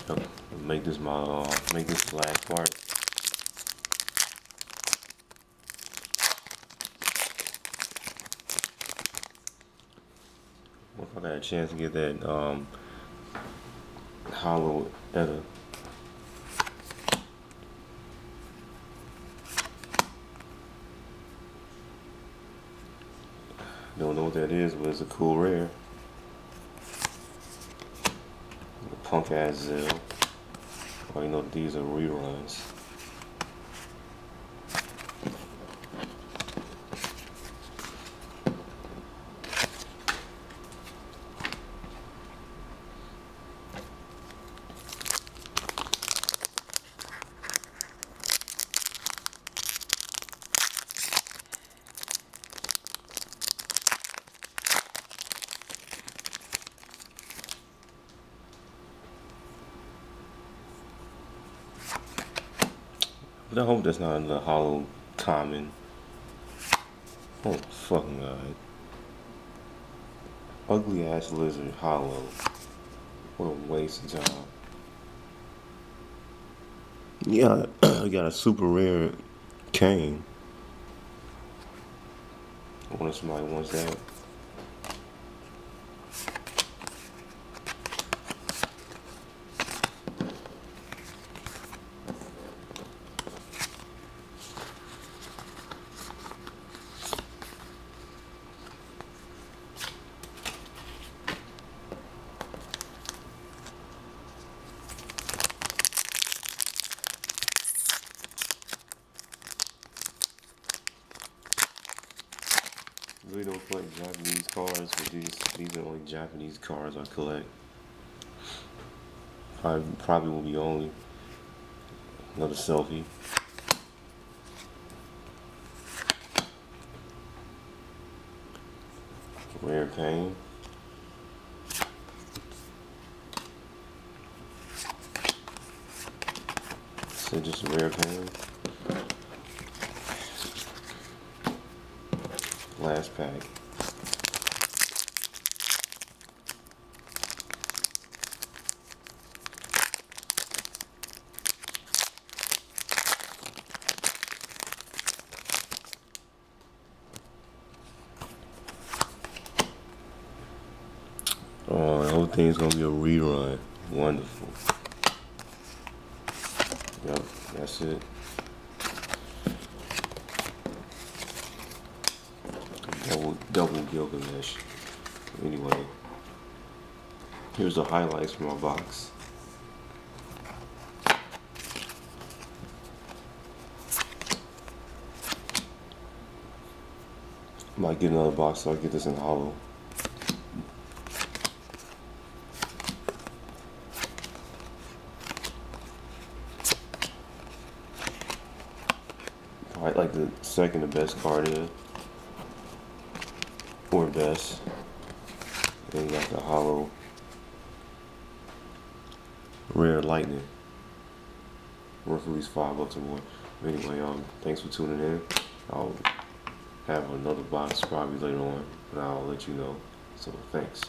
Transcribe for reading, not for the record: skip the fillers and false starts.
Yep. Make this the last part. If I got a chance to get that hollow Etta. Don't know what that is, but it's a cool rare. Punk ass Zell. Oh, you know these are reruns. But I hope that's not another hollow common. Oh fucking god. Ugly ass lizard hollow. What a waste of time. Yeah, I got a super rare cane. I wonder if somebody wants that. Really don't collect Japanese cards, but these are the only Japanese cards I collect. Probably will be only another selfie. Rare pain. So just a rare pain. Last pack. Oh, the whole thing's gonna be a rerun. Wonderful. Yep, that's it. Double Gilgamesh. Anyway, here's the highlights from my box. Might get another box so I get this in hollow. Probably like the second to best card is. Or best. Then you got the hollow rare lightning. Worth at least $5 or more. But anyway, thanks for tuning in. I'll have another box probably later on, but I'll let you know. So thanks.